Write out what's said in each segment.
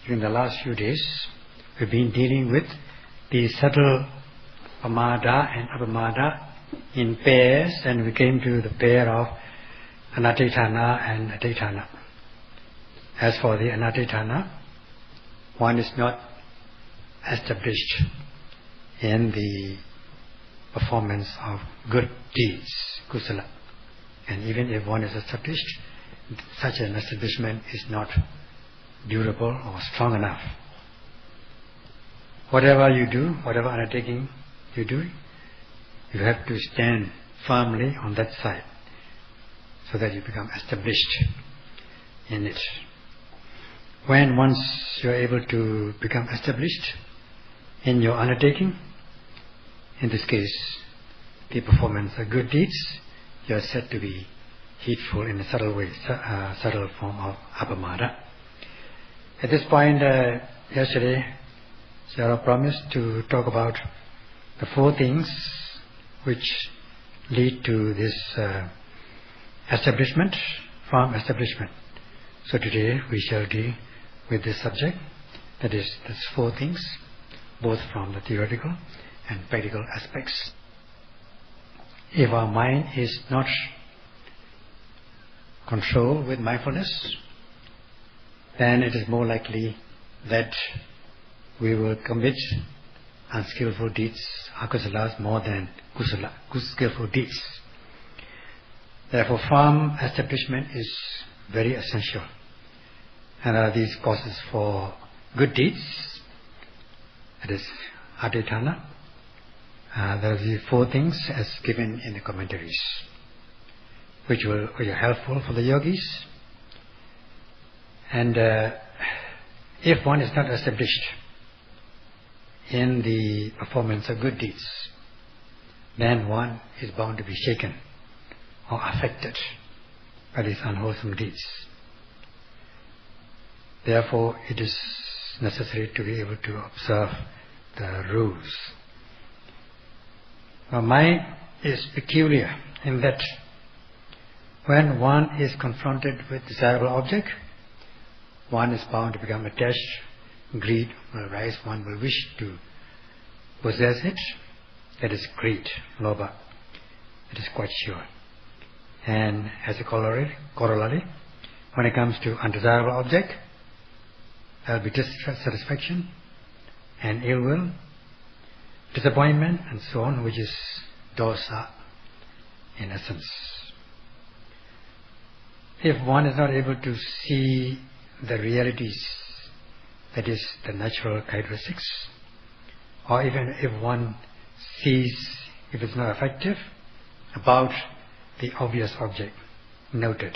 During the last few days, we've been dealing with the subtle pamada and apamada in pairs, and we came to the pair of anatitana and atitana. As for the anatitana, one is not established in the performance of good deeds, kusala. And even if one is established, such an establishment is not durable or strong enough. Whatever you do, whatever undertaking you do, you have to stand firmly on that side so that you become established in it. When once you are able to become established in your undertaking, in this case the performance of good deeds, you are said to be heedful in a subtle way, subtle form of apamada. At this point, yesterday, Sarah promised to talk about the 4 things which lead to this establishment, firm establishment. So today we shall deal with this subject, that is, these 4 things, both from the theoretical and practical aspects. If our mind is not controlled with mindfulness, then it is more likely that we will commit unskillful deeds, akusalas, more than kusala, skillful deeds. Therefore, firm establishment is very essential. And there are these causes for good deeds, that is aditana. There are the 4 things as given in the commentaries, which are helpful for the yogis. And if one is not established in the performance of good deeds, then one is bound to be shaken or affected by these unwholesome deeds. Therefore, it is necessary to be able to observe the rules. Our mind is peculiar in that when one is confronted with desirable object, one is bound to become attached. Greed will arise, one will wish to possess it. That is greed, lobha. It is quite sure. And as a corollary, when it comes to undesirable object, there will be dissatisfaction and ill will, disappointment and so on, which is dosa in essence. If one is not able to see the realities, that is the natural characteristics, or even if one sees, if it's not effective, about the obvious object noted,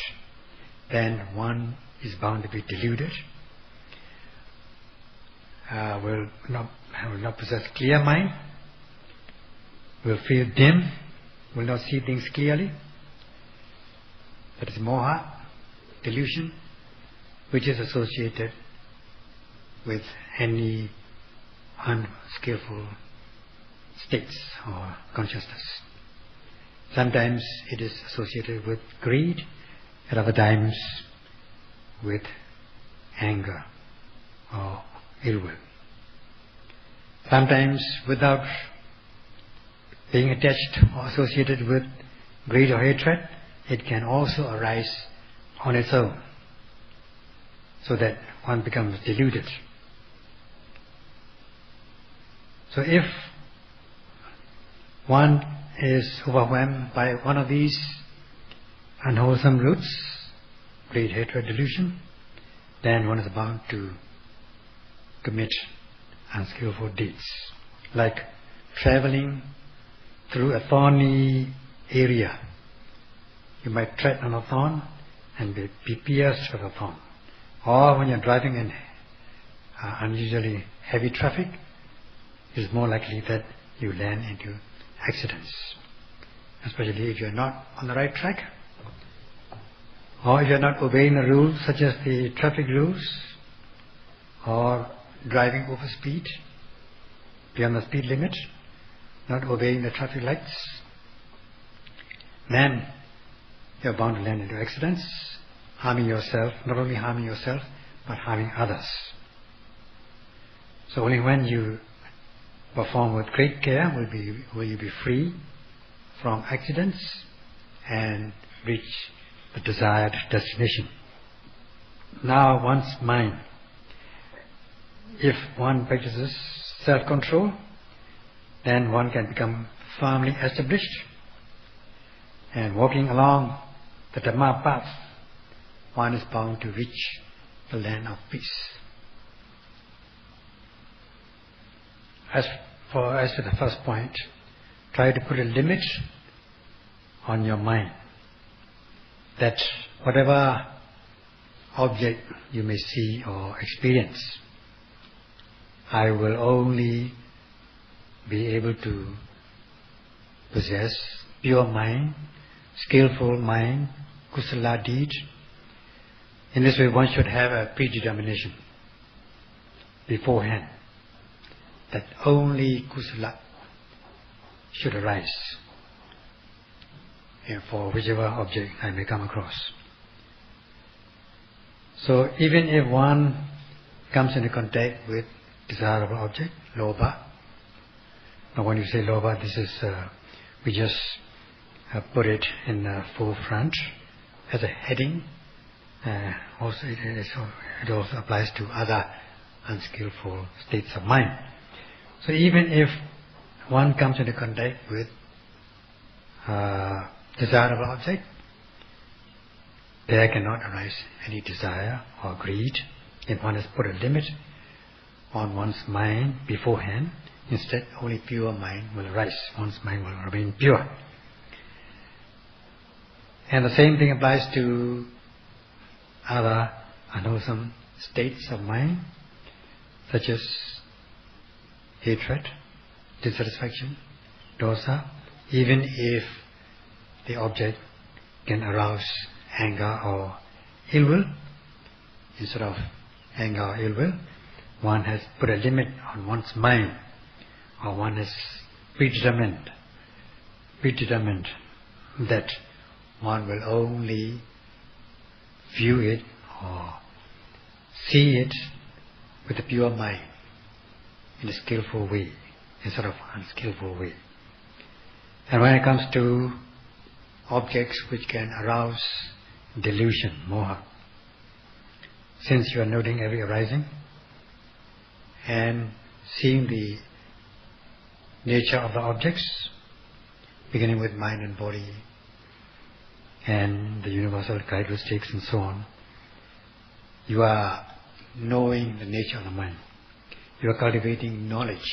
then one is bound to be deluded, will not possess clear mind, will feel dim, will not see things clearly. That is moha, delusion, which is associated with any unskillful states or consciousness. Sometimes it is associated with greed, at other times with anger or ill will. Sometimes without being attached or associated with greed or hatred, it can also arise on its own, so that one becomes deluded. So if one is overwhelmed by one of these unwholesome roots, greed, hatred, delusion, then one is bound to commit unskillful deeds, like traveling through a thorny area. You might tread on a thorn and be pierced with a thorn. Or when you're driving in unusually heavy traffic, it is more likely that you land into accidents, especially if you're not on the right track, or if you're not obeying the rules such as the traffic rules, or driving over speed, beyond the speed limit, not obeying the traffic lights, then you're bound to land into accidents, harming yourself, not only harming yourself, but harming others. So only when you perform with great care will you be free from accidents and reach the desired destination. Now one's mind, if one practices self-control, then one can become firmly established, and walking along the Dhamma path, one is bound to reach the land of peace. As to the first point, try to put a limit on your mind, that whatever object you may see or experience, I will only be able to possess pure mind, skillful mind, kusala deed. In this way one should have a predetermination beforehand that only kusala should arise for whichever object I may come across. So even if one comes into contact with desirable object, lobha. Now when you say lobha, this is we just put it in the forefront as a heading. Also it also applies to other unskillful states of mind. So even if one comes into contact with desirable object, there cannot arise any desire or greed if one has put a limit on one's mind beforehand. Instead, only pure mind will arise. One's mind will remain pure. And the same thing applies to other unwholesome states of mind, such as hatred, dissatisfaction, dosa. Even if the object can arouse anger or ill will, instead of anger or ill will, one has put a limit on one's mind, or one has predetermined that one will only view it or see it with a pure mind in a skillful way instead of unskillful way. And when it comes to objects which can arouse delusion, moha, since you are noting every arising and seeing the nature of the objects, beginning with mind and body and the universal characteristics and so on, you are knowing the nature of the mind. You are cultivating knowledge.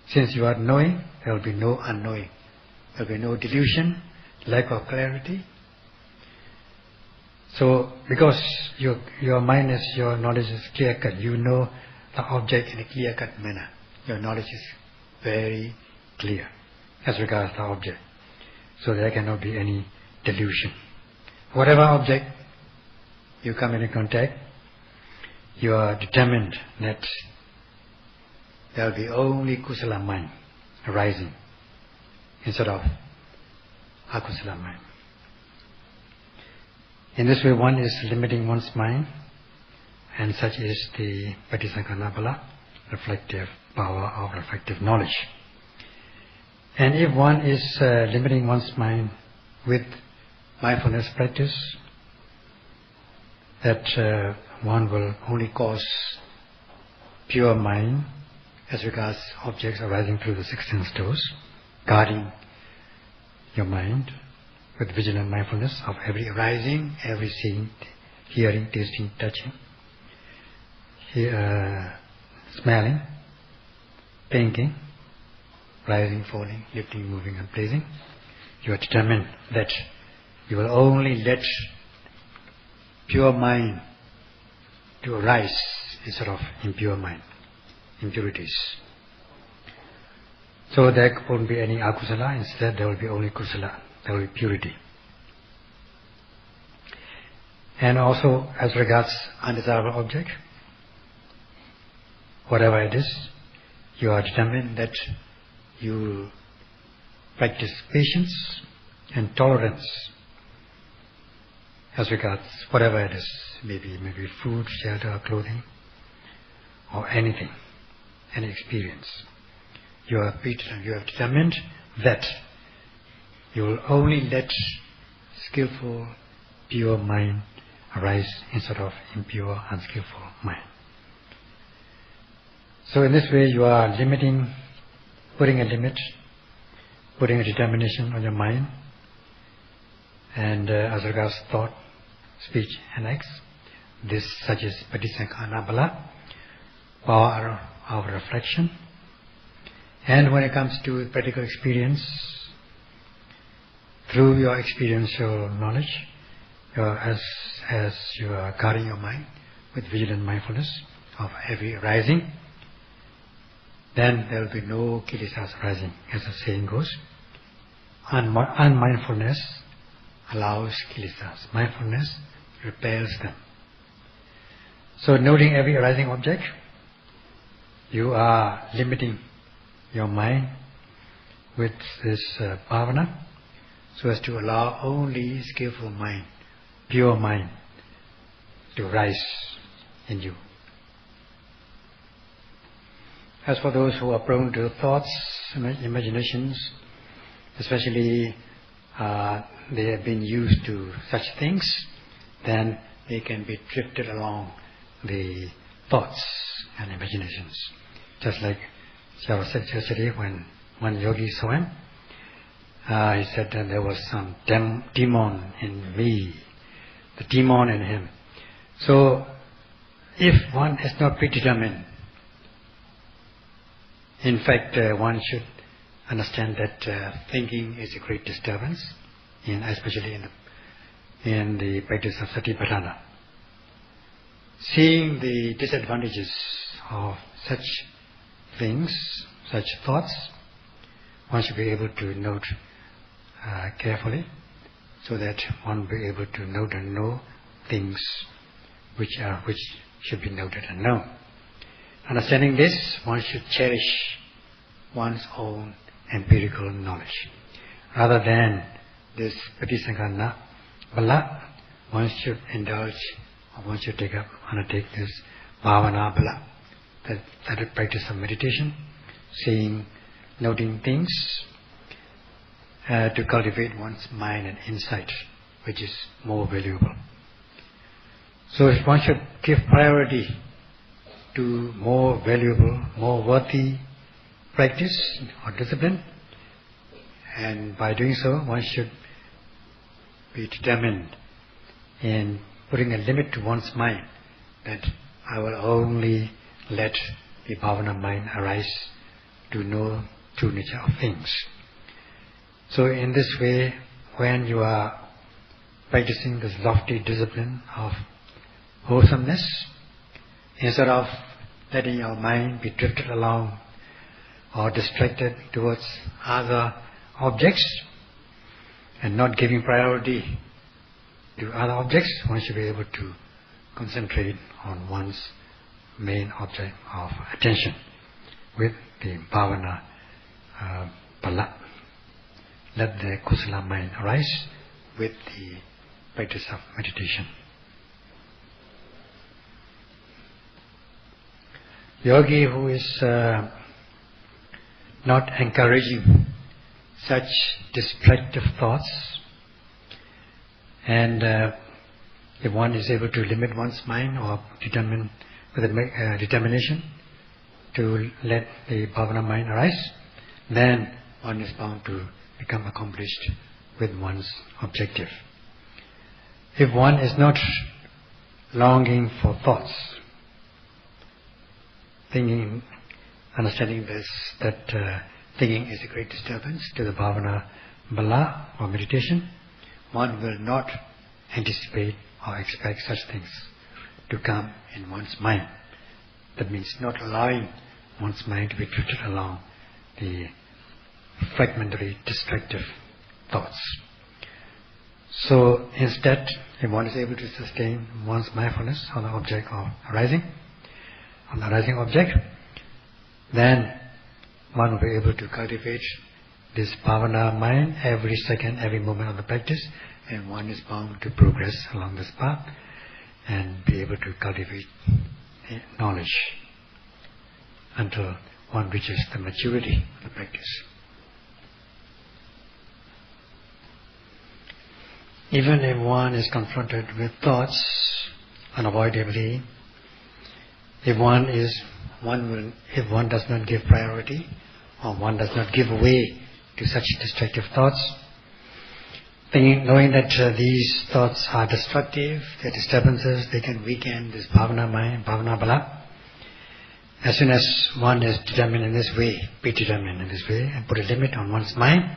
Since you are knowing, there will be no unknowing. There will be no delusion, lack of clarity. So, because your mind is, your knowledge is clear-cut, you know the object in a clear-cut manner. Your knowledge is very clear as regards the object. So there cannot be any delusion. Whatever object you come into contact, you are determined that there will be only kusala mind arising instead of akusala mind. In this way one is limiting one's mind, and such is the Patisankana Bala, reflective power of reflective knowledge. And if one is limiting one's mind with mindfulness practice, that one will only cause pure mind as regards objects arising through the 16 doors, guarding your mind with vigilant mindfulness of every arising, every seeing, hearing, tasting, touching, smelling, thinking, rising, falling, lifting, moving and placing. You are determined that you will only let pure mind to arise instead of impure mind, impurities. So there won't be any akusala, instead there will be only kusala, there will be purity. And also as regards undesirable object, whatever it is, you are determined that you practice patience and tolerance as regards whatever it is, maybe food, shelter, clothing, or anything, any experience. You have determined that you will only let skillful, pure mind arise instead of impure, unskillful mind. So in this way you are limiting, putting a limit, putting a determination on your mind, and as regards thought, speech and acts, this such as Patisankhana Bala, power of reflection. And when it comes to practical experience, through your experiential knowledge, as you are guarding your mind with vigilant mindfulness of every arising, then there will be no kilesas arising, as the saying goes. Unmindfulness allows kilesas. Mindfulness repels them. So noting every arising object, you are limiting your mind with this bhavana, so as to allow only skillful mind, pure mind, to rise in you. As for those who are prone to thoughts, imaginations, especially they have been used to such things, then they can be drifted along the thoughts and imaginations. Just like Sayadaw said yesterday, when one yogi saw him, he said that there was some demon in me, the demon in him. So, if one is not predetermined, in fact, one should understand that thinking is a great disturbance, especially in the practice of Satipatthana. Seeing the disadvantages of such things, such thoughts, one should be able to note carefully, so that one will be able to note and know things which should be noted and known. Understanding this, one should cherish one's own empirical knowledge. Rather than this Patisankhana Bala, one should indulge, or one should undertake this Bhavana Bala, that is practice of meditation, seeing, noting things, to cultivate one's mind and insight, which is more valuable. So if one should give priority to more valuable, more worthy practice or discipline, and by doing so one should be determined in putting a limit to one's mind, that I will only let the bhavana mind arise to know true nature of things. So in this way, when you are practicing this lofty discipline of wholesomeness, instead of letting your mind be drifted along or distracted towards other objects and not giving priority to other objects, one should be able to concentrate on one's main object of attention with the bhavana pala. Let the kusala mind arise with the practice of meditation. Yogi who is not encouraging such distractive thoughts, and if one is able to limit one's mind or determine with a determination to let the bhavana mind arise, then one is bound to become accomplished with one's objective. If one is not longing for thoughts, thinking, understanding this, that thinking is a great disturbance to the bhavana bala or meditation, one will not anticipate or expect such things to come in one's mind. That means not allowing one's mind to be drifted along the fragmentary, distractive thoughts. So instead, if one is able to sustain one's mindfulness on the object of arising, on the arising object, then one will be able to cultivate this bhavana mind every second, every moment of the practice, and one is bound to progress along this path and be able to cultivate knowledge until one reaches the maturity of the practice. Even if one is confronted with thoughts unavoidably, if one does not give priority, or one does not give way to such destructive thoughts, knowing that these thoughts are destructive, they're disturbances, they can weaken this bhavana mind, bhavana bala. As soon as one is determined in this way, be determined in this way, and put a limit on one's mind,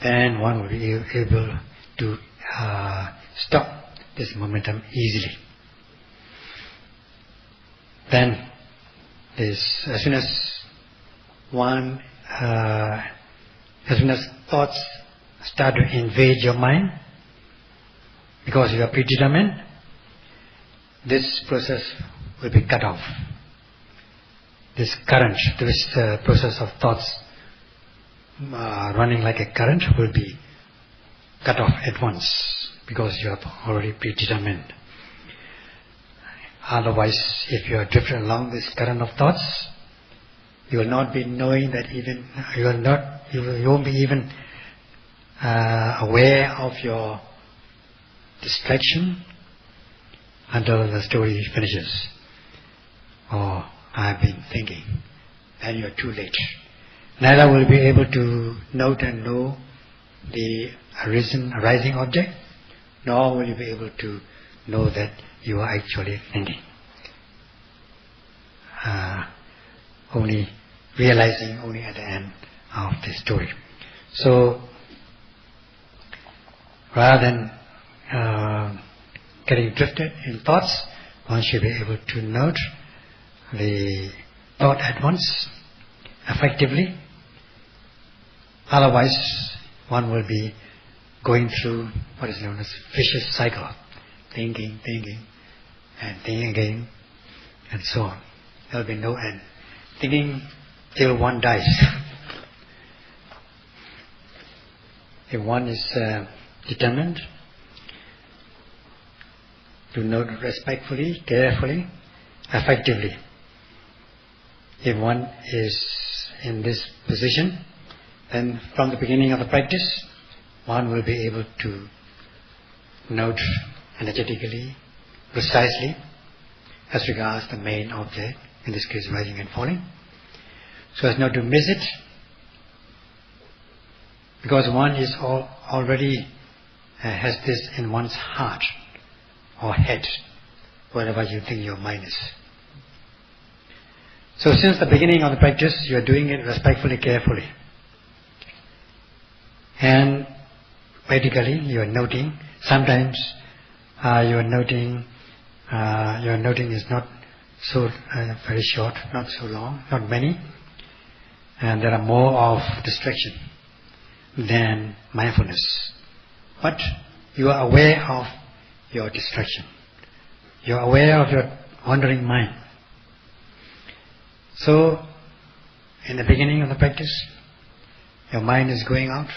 then one will be able to stop this momentum easily. Then, as soon as thoughts start to invade your mind, because you are predetermined, this process will be cut off. This current, this process of thoughts running like a current will be cut off at once, because you are already predetermined. Otherwise, if you are drifting along this current of thoughts, you will not be knowing that even you won't be even aware of your distraction until the story finishes. Oh, I've been thinking. Then you are too late. Neither will be able to note and know the arising object, nor will you be able to know that you are actually thinking. Only realizing only at the end of the story. So, rather than getting drifted in thoughts, one should be able to note the thought at once, effectively. Otherwise, one will be going through what is known as vicious cycle, thinking, and thinking again, and so on. There will be no end. Thinking till one dies. If one is determined to note respectfully, carefully, effectively, if one is in this position, then from the beginning of the practice, one will be able to note energetically, precisely, as regards the main object, in this case rising and falling, so as not to miss it, because one is already has this in one's heart or head, wherever you think your mind is. So since the beginning of the practice, you are doing it respectfully, carefully, and practically you are noting. Sometimes your noting is not so very short, not so long, not many, and there are more of distraction than mindfulness. But you are aware of your distraction. You are aware of your wandering mind. So, in the beginning of the practice, your mind is going out,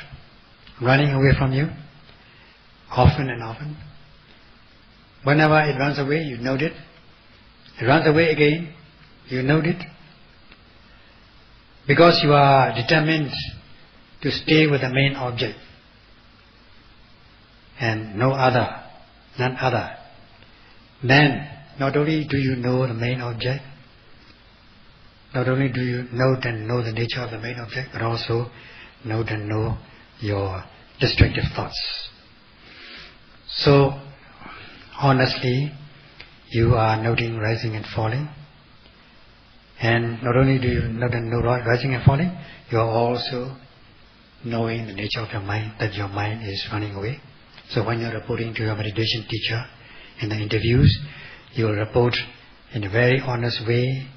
running away from you, often and often. Whenever it runs away, you note it. It runs away again, you note it. Because you are determined to stay with the main object and none other. Then, not only do you know the main object, not only do you note and know the nature of the main object, but also note and know your destructive thoughts. So, honestly, you are noting rising and falling. And not only do you note and know rising and falling, you are also knowing the nature of your mind, that your mind is running away. So when you are reporting to your meditation teacher in the interviews, you will report in a very honest way,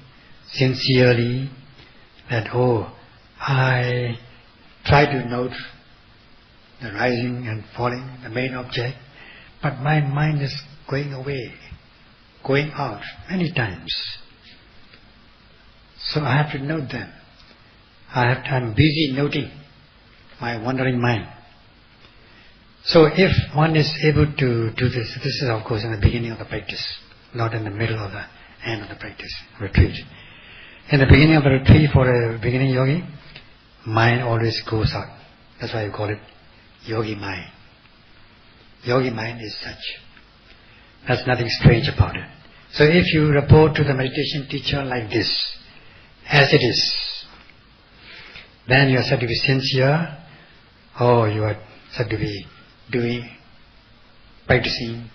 sincerely, that, oh, I try to note the rising and falling, the main object, but my mind is going away, going out many times. So I have to note them. I'm busy noting my wandering mind. So if one is able to do this is of course in the beginning of the practice, not in the middle or the end of the practice, retreat. In the beginning of the retreat for a beginning yogi, mind always goes out. That's why you call it yogi mind. Yogi mind is such. There's nothing strange about it. So if you report to the meditation teacher like this, as it is, then you are said to be sincere, or you are said to be practicing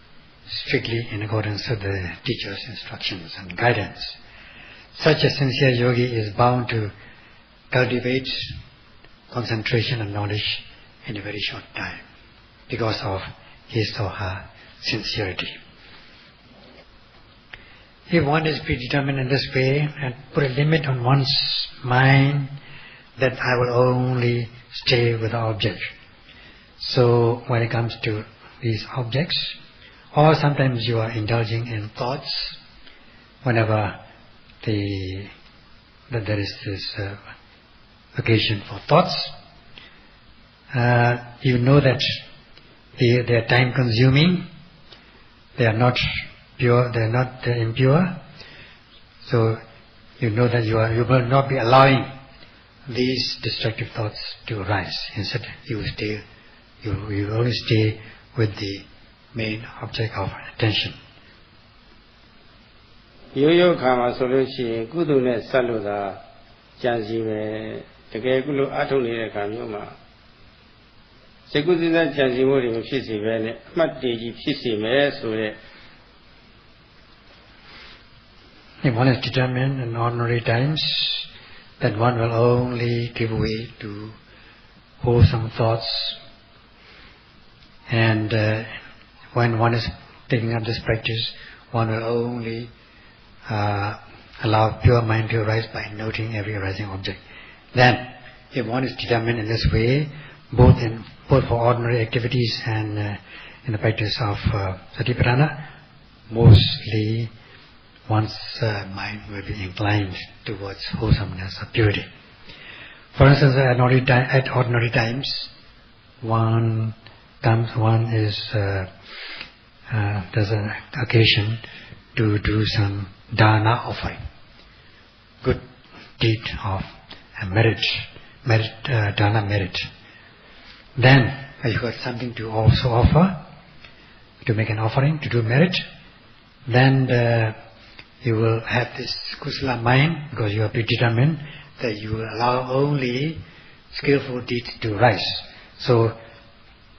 strictly in accordance with the teacher's instructions and guidance. Such a sincere yogi is bound to cultivate concentration and knowledge in a very short time because of his or her sincerity. If one is predetermined in this way and put a limit on one's mind that I will only stay with the object. So when it comes to these objects, or sometimes you are indulging in thoughts, whenever that there is this occasion for thoughts, you know that they are time consuming, they are not pure, they are not impure, so you know that you will not be allowing these destructive thoughts to arise. Instead, you will only stay with the main object of attention. Yo kama solution kudu ne saluda jansi me tege kulo athong nire kamyo ma sekudida jansi mo ri phit si be ne amat de ji phit si me so de. If one is determined in ordinary times that one will only give way to wholesome thoughts, and when one is taking up this practice, one will only allow pure mind to arise by noting every arising object. Then, if one is determined in this way, both for ordinary activities and in the practice of Satipatthana, mostly one's mind will be inclined towards wholesomeness or purity. For instance, at ordinary times, there's an occasion to do some dana offering, good deed of dana merit. Then you got something to also offer, to make an offering, to do merit. Then you will have this kusala mind because you are predetermined that you will allow only skillful deeds to rise. So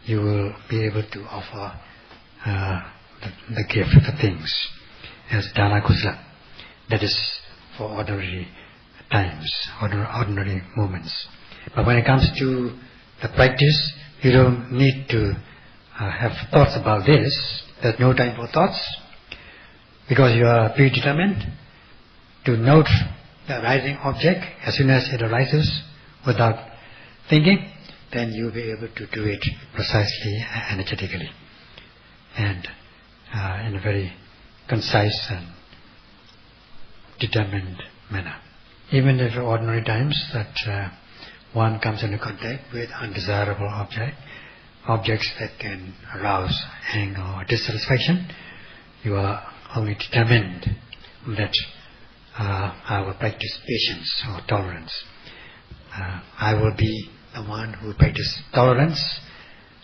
you will be able to offer the gift of the things as dana kusala. That is for ordinary times, ordinary moments. But when it comes to the practice, you don't need to have thoughts about this. There's no time for thoughts because you are predetermined to note the arising object as soon as it arises without thinking. Then you'll be able to do it precisely, energetically, and in a very concise and determined manner. Even if ordinary times that one comes into contact with undesirable objects that can arouse anger or dissatisfaction, you are only determined that I will practice patience or tolerance. I will be the one who practices tolerance.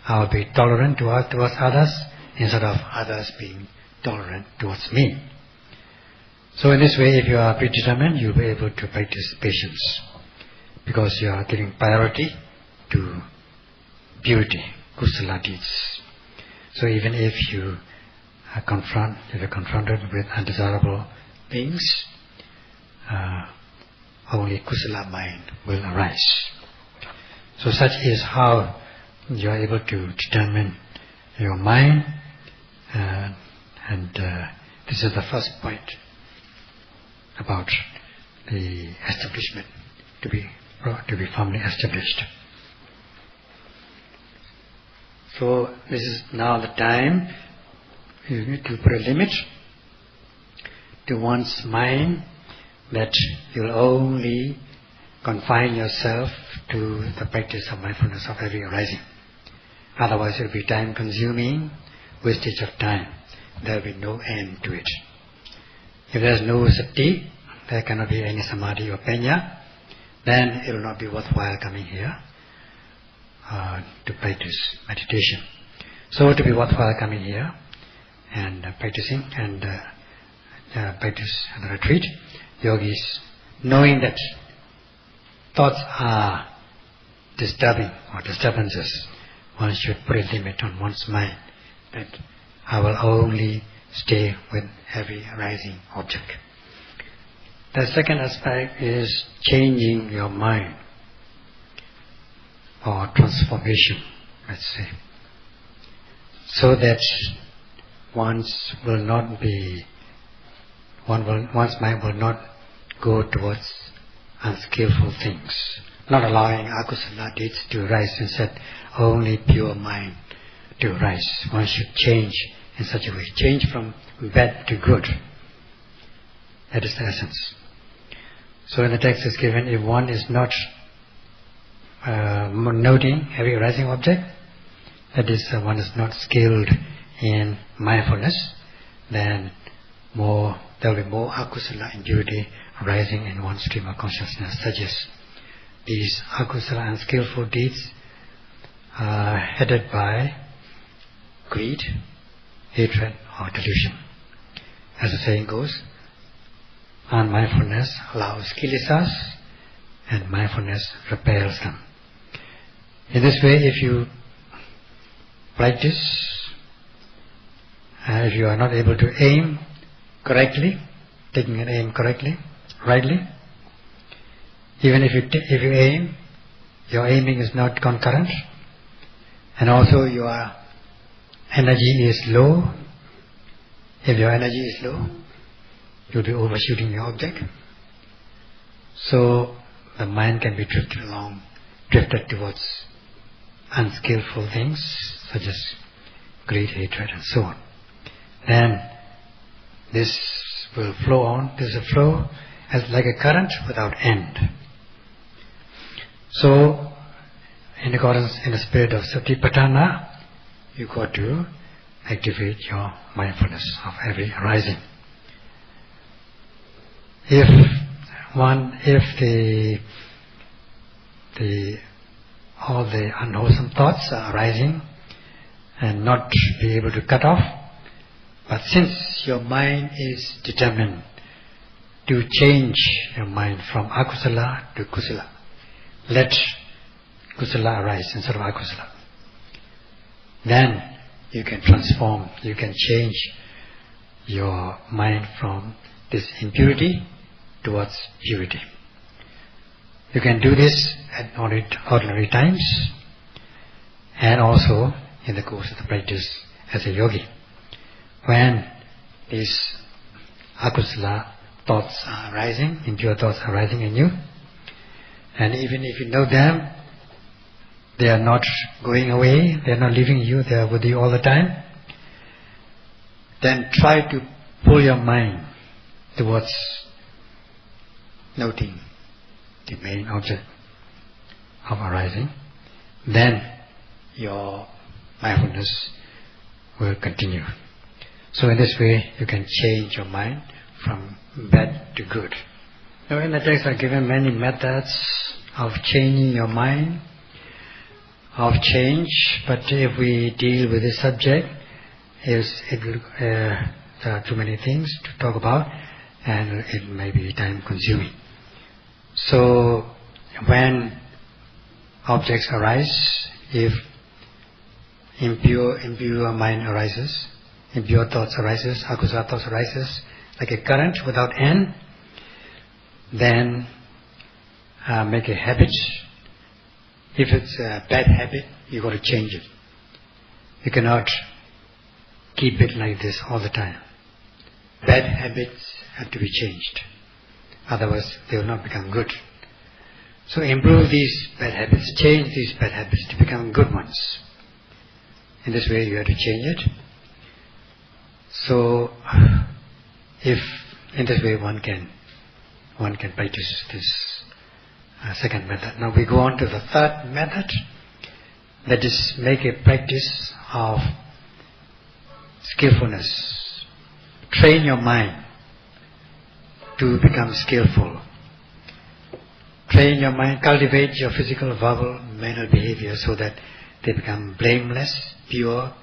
I will be tolerant towards others instead of others being tolerant towards me. So in this way, if you are predetermined, you'll be able to practice patience because you are giving priority to purity, kusala deeds. So even if you are confronted with undesirable things, only kusala mind will arise. So such is how you are able to determine your mind, and this is the first point about the establishment, to be firmly established. So this is now the time you need to put a limit to one's mind, that you'll only confine yourself to the practice of mindfulness of every arising. Otherwise it will be time consuming, wastage of time. There will be no end to it. If there is no sati, there cannot be any samadhi or panya, then it will not be worthwhile coming here to practice meditation. So to be worthwhile coming here and practicing and practice and retreat, yogis, knowing that thoughts are disturbing or disturbances, one should put a limit on one's mind that I will only stay with every arising object. The second aspect is changing your mind or transformation, let's say, so that one's mind will not go towards unskillful things, not allowing akusala deeds to arise, instead only pure mind to arise. One should change in such a way, change from bad to good. That is the essence. So in the text is given, if one is not noting every arising object, that is, one is not skilled in mindfulness, then there will be more akusala impurity arising in one stream of consciousness, such as these akusala unskillful deeds are headed by greed, hatred or delusion. As the saying goes, unmindfulness allows kilesas and mindfulness repels them. In this way, if you practice, if you are not able to aim correctly, taking an aim correctly, rightly, even if you aim, your aiming is not concurrent, and also your energy is low. If your energy is low, you'll be overshooting your object. So the mind can be drifted towards unskillful things such as greed, hatred and so on. Then this will flow on. This will flow as like a current without end. So in accordance, in the spirit of Satipatthana, you got to activate your mindfulness of every arising. If all the unwholesome thoughts are arising and not be able to cut off, but since your mind is determined to change your mind from akusala to kusala, let kusala arise instead of akusala. Then you can transform, you can change your mind from this impurity towards purity. You can do this at ordinary times and also in the course of the practice as a yogi. When these akusala thoughts are arising, impure thoughts are arising in you, and even if you know them, they are not going away, they are not leaving you, they are with you all the time, then try to pull your mind towards noting the main object of arising. Then your mindfulness will continue. So in this way you can change your mind from bad to good. Now in the text are given many methods of changing your mind, of change, but if we deal with this subject, there are too many things to talk about and it may be time consuming. So when objects arise, if impure mind arises, impure thoughts arises, akusala thoughts arises, like a current without end, then make a habit. If it's a bad habit, you got to change it. You cannot keep it like this all the time. Bad habits have to be changed. Otherwise, they will not become good. So improve these bad habits, change these bad habits to become good ones. In this way, you have to change it. So, if in this way one can practice this second method. Now we go on to the third method, that is make a practice of skillfulness. Train your mind to become skillful. Train your mind, cultivate your physical, verbal, mental behavior so that they become blameless, pure,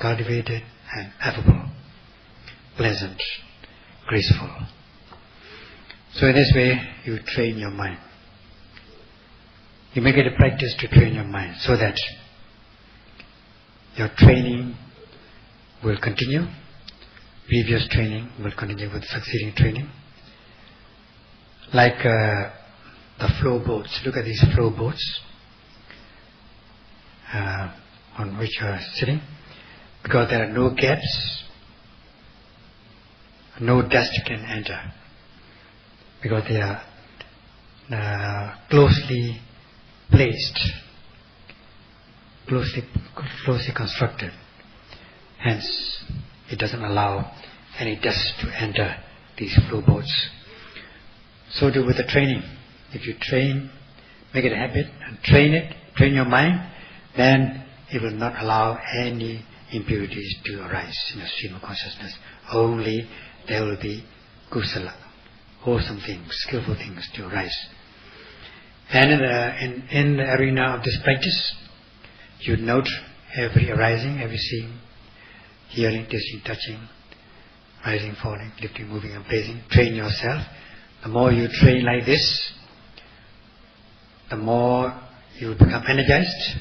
cultivated, and affable, pleasant, graceful. So in this way, you train your mind. You make it a practice to train your mind so that your training will continue, previous training will continue with succeeding training. Like the flow boats. Look at these flow boats on which you are sitting. Because there are no gaps, no dust can enter. Because they are closely placed, closely constructed. Hence, it doesn't allow any dust to enter these flow boats. So do with the training. If you train, make it a habit, and train your mind, then it will not allow any impurities to arise in the stream of consciousness. Only there will be kusala, wholesome things, skillful things to arise. And in the arena of this practice, you note every arising, every seeing, hearing, tasting, touching, rising, falling, lifting, moving, and placing. Train yourself. The more you train like this, the more you become energized,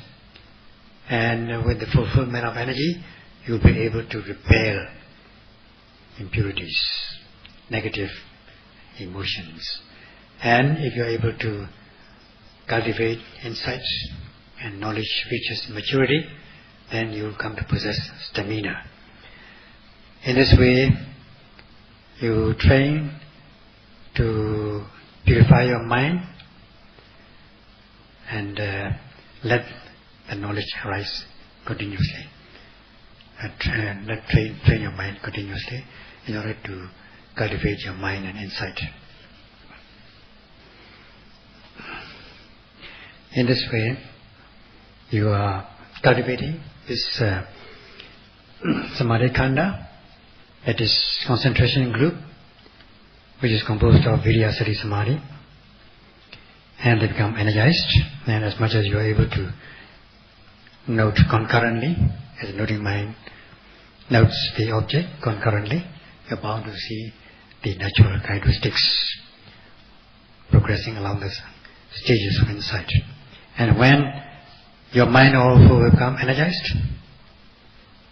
and with the fulfillment of energy, you will be able to repel impurities, negative emotions. And if you are able to cultivate insights and knowledge reaches maturity, then you will come to possess stamina. In this way, you train to purify your mind and let the knowledge arise continuously. And let train your mind continuously in order to cultivate your mind and insight. In this way, you are cultivating this samadhi khanda, that is concentration group, which is composed of virya, sati, samadhi, and they become energized. And as much as you are able to note concurrently, as the noting mind notes the object concurrently, you are bound to see the natural characteristics progressing along the stages of insight. And when your mind also will become energized,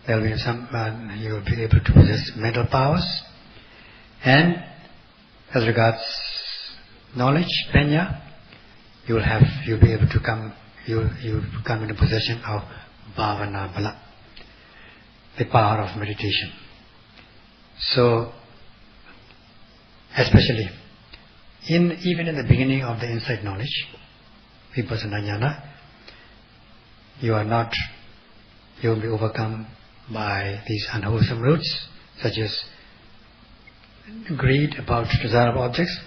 there will be you will be able to possess mental powers, and as regards knowledge, panya, you will be able to come into possession of bhavana bala, the power of meditation. So, especially even in the beginning of the insight knowledge, vipassana jnana, you will be overcome by these unwholesome roots, such as greed about desirable objects,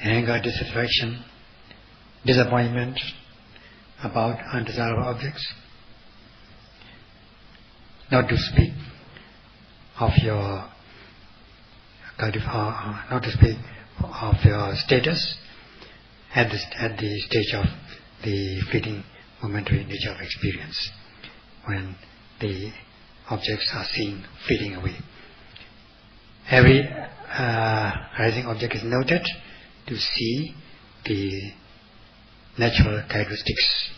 anger, dissatisfaction, disappointment about undesirable objects, not to speak of your status at the stage of the fleeting momentary nature of experience, when the objects are seen fleeting away. Every rising object is noted to see the natural characteristics.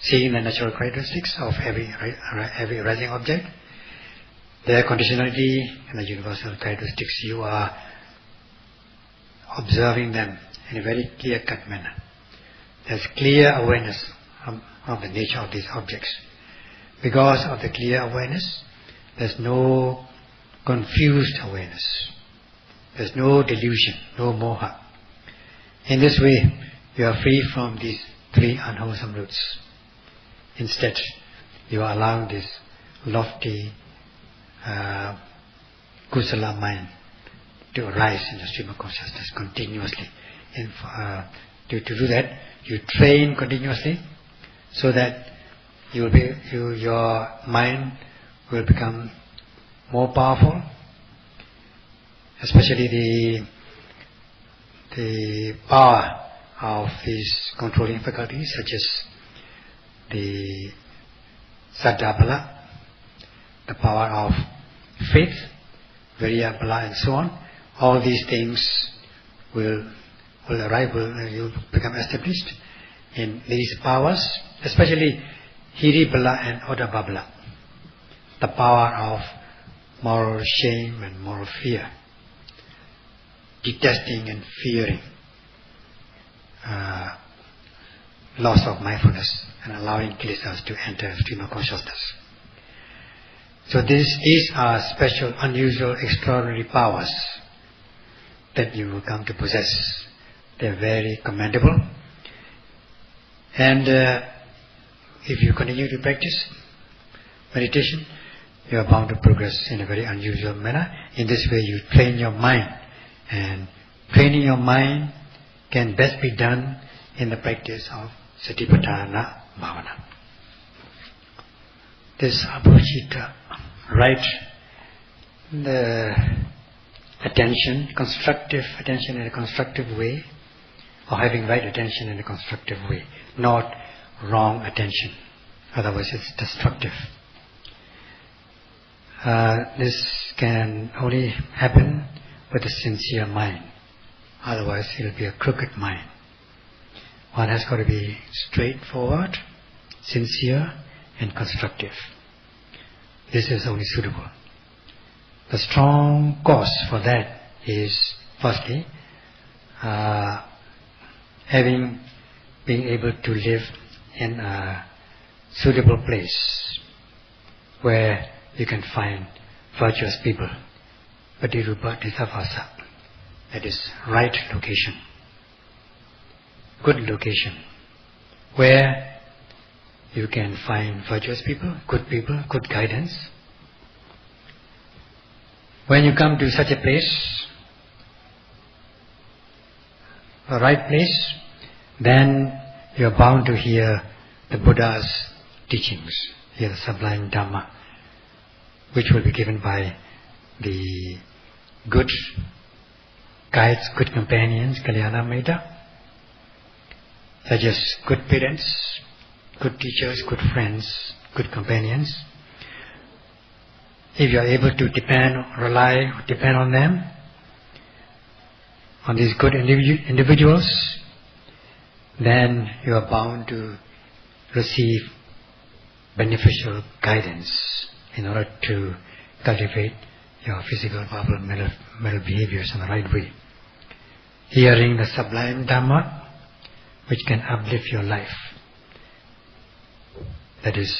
Seeing the natural characteristics of every rising object, their conditionality and the universal characteristics, you are observing them in a very clear-cut manner. There's clear awareness of the nature of these objects. Because of the clear awareness, there's no confused awareness. There's no delusion, no moha. In this way, you are free from these three unwholesome roots. Instead, you are allowing this lofty kusala mind to arise in the stream of consciousness continuously. And to do that, you train continuously so that your mind will become more powerful especially the power of these controlling faculties, such as the Saddha-bala, the power of faith, Virya-bala, and so on. All these things will arrive, you'll become established in these powers, especially Hiri-bala and Oddabba-bala, the power of moral shame and moral fear, detesting and fearing loss of mindfulness and allowing kilesas to enter stream of consciousness. So these are special, unusual, extraordinary powers that you will come to possess. They are very commendable. And if you continue to practice meditation, you are bound to progress in a very unusual manner. In this way you train your mind, and training your mind can best be done in the practice of Satipatthana Bhavana. This Abhujita, right, the attention, constructive attention in a constructive way, or having right attention in a constructive way, not wrong attention, otherwise it's destructive. This can only happen with a sincere mind, otherwise it will be a crooked mind. One has got to be straightforward, sincere, and constructive. This is only suitable. The strong cause for that is, firstly, being able to live in a suitable place where you can find virtuous people, Patirupa Tithavasa, that is right location, good location, where you can find virtuous people, good guidance. When you come to such a place, a right place, then you are bound to hear the Buddha's teachings, hear the sublime Dhamma, which will be given by the good guides, good companions, Kalyana Metta, such as good parents, good teachers, good friends, good companions. If you are able to depend on them, on these good individuals, then you are bound to receive beneficial guidance in order to cultivate your physical, verbal, mental behaviors in the right way. Hearing the sublime Dhamma, which can uplift your life. That is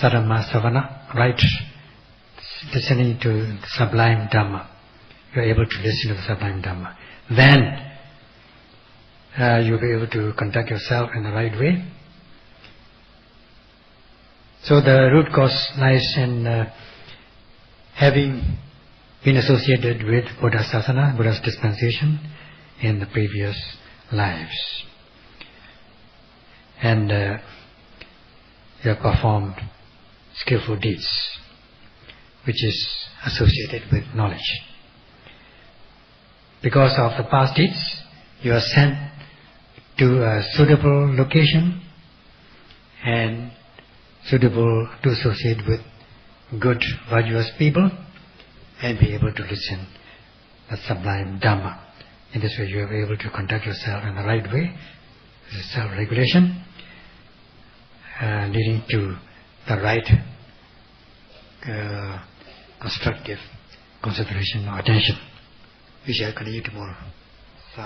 Saddhamma Savana, right? Listening to the sublime Dhamma. You are able to listen to the sublime Dhamma. Then you will be able to conduct yourself in the right way. So the root cause lies in having been associated with Buddha's Sasana, Buddha's dispensation in the previous lives. And you have performed skillful deeds, which is associated with knowledge. Because of the past deeds, you are sent to a suitable location and suitable to associate with good, virtuous people and be able to listen the sublime Dhamma. In this way you are able to conduct yourself in the right way. This is self-regulation, leading to the right constructive consideration or attention. We shall continue tomorrow. Sa